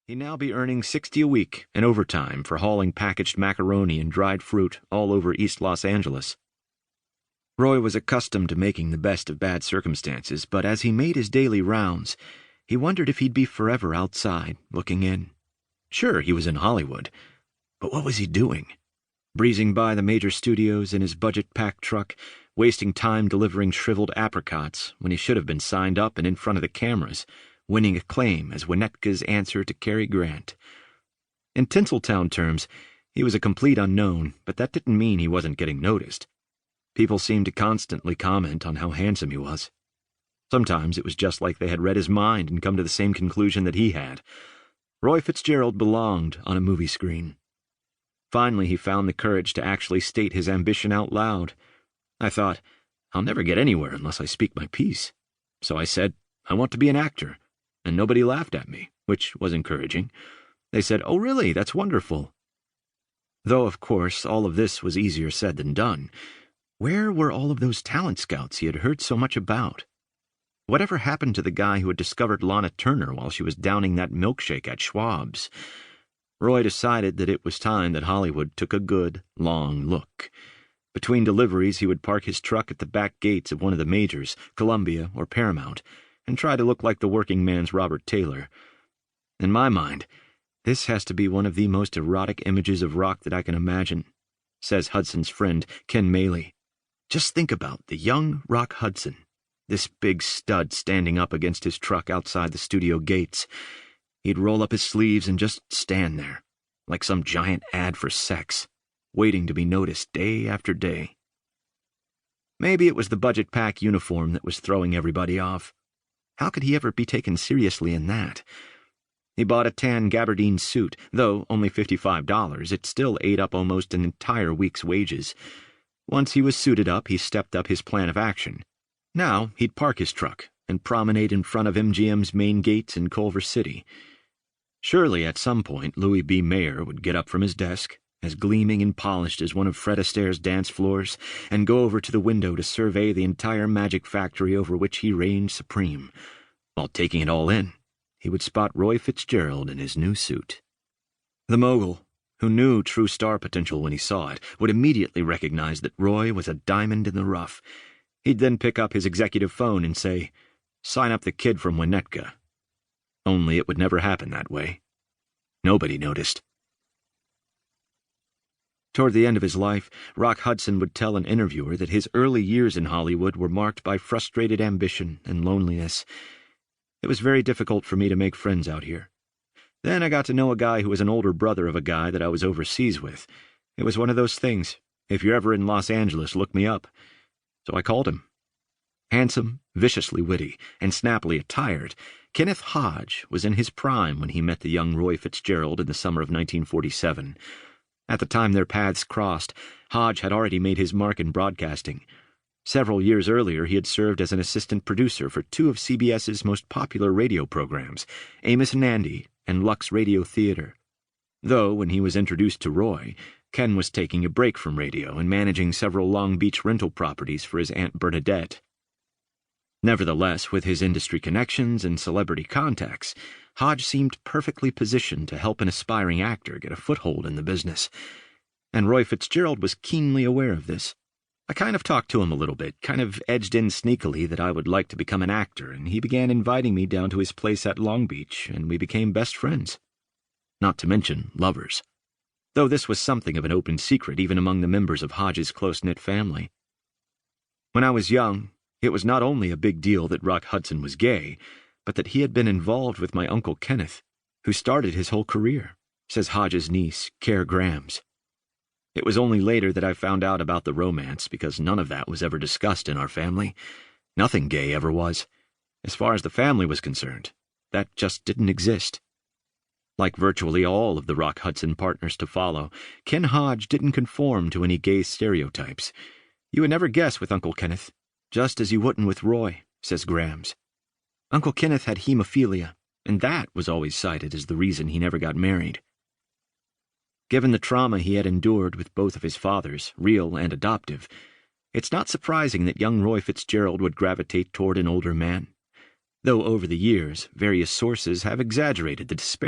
He'd now be earning $60 a week in overtime for hauling packaged macaroni and dried fruit all over East Los Angeles. Roy was accustomed to making the best of bad circumstances, but as he made his daily rounds, he wondered if he'd be forever outside, looking in. Sure, he was in Hollywood, but what was he doing? Breezing by the major studios in his budget-packed truck, wasting time delivering shriveled apricots when he should have been signed up and in front of the cameras, winning acclaim as Winnetka's answer to Cary Grant. In Tinseltown terms, he was a complete unknown, but that didn't mean he wasn't getting noticed. People seemed to constantly comment on how handsome he was. Sometimes it was just like they had read his mind and come to the same conclusion that he had. Roy Fitzgerald belonged on a movie screen. Finally, he found the courage to actually state his ambition out loud. I thought, I'll never get anywhere unless I speak my piece. So I said, I want to be an actor. And nobody laughed at me, which was encouraging. They said, oh really, that's wonderful. Though, of course, all of this was easier said than done. Where were all of those talent scouts he had heard so much about? Whatever happened to the guy who had discovered Lana Turner while she was downing that milkshake at Schwab's? Roy decided that it was time that Hollywood took a good, long look. Between deliveries, he would park his truck at the back gates of one of the majors, Columbia or Paramount, and try to look like the working man's Robert Taylor. In my mind, this has to be one of the most erotic images of rock that I can imagine, says Hudson's friend, Ken Maley. Just think about the young Rock Hudson, this big stud standing up against his truck outside the studio gates. He'd roll up his sleeves and just stand there, like some giant ad for sex, waiting to be noticed day after day. Maybe it was the budget pack uniform that was throwing everybody off. How could he ever be taken seriously in that? He bought a tan gabardine suit, though only $55, it still ate up almost an entire week's wages. Once he was suited up, he stepped up his plan of action. Now he'd park his truck and promenade in front of MGM's main gates in Culver City. Surely at some point Louis B. Mayer would get up from his desk, as gleaming and polished as one of Fred Astaire's dance floors, and go over to the window to survey the entire magic factory over which he reigned supreme. While taking it all in, he would spot Roy Fitzgerald in his new suit. The mogul, who knew true star potential when he saw it, would immediately recognize that Roy was a diamond in the rough. He'd then pick up his executive phone and say, "Sign up the kid from Winnetka." Only it would never happen that way. Nobody noticed. Toward the end of his life, Rock Hudson would tell an interviewer that his early years in Hollywood were marked by frustrated ambition and loneliness. It was very difficult for me to make friends out here. Then I got to know a guy who was an older brother of a guy that I was overseas with. It was one of those things. If you're ever in Los Angeles, look me up. So I called him. Handsome, viciously witty, and snappily attired, Kenneth Hodge was in his prime when he met the young Roy Fitzgerald in the summer of 1947. At the time their paths crossed, Hodge had already made his mark in broadcasting. Several years earlier, he had served as an assistant producer for two of CBS's most popular radio programs, Amos and Andy and Lux Radio Theater. Though, when he was introduced to Roy, Ken was taking a break from radio and managing several Long Beach rental properties for his Aunt Bernadette. Nevertheless, with his industry connections and celebrity contacts, Hodge seemed perfectly positioned to help an aspiring actor get a foothold in the business. And Roy Fitzgerald was keenly aware of this. I kind of talked to him a little bit, kind of edged in sneakily that I would like to become an actor, and he began inviting me down to his place at Long Beach, and we became best friends. Not to mention lovers. Though this was something of an open secret even among the members of Hodge's close-knit family. When I was young, it was not only a big deal that Rock Hudson was gay, but that he had been involved with my Uncle Kenneth, who started his whole career, says Hodge's niece, Care Grams. It was only later that I found out about the romance, because none of that was ever discussed in our family. Nothing gay ever was. As far as the family was concerned, that just didn't exist. Like virtually all of the Rock Hudson partners to follow, Ken Hodge didn't conform to any gay stereotypes. You would never guess with Uncle Kenneth, just as you wouldn't with Roy, says Grams. Uncle Kenneth had hemophilia, and that was always cited as the reason he never got married. Given the trauma he had endured with both of his fathers, real and adoptive, it's not surprising that young Roy Fitzgerald would gravitate toward an older man, though over the years various sources have exaggerated the disparity.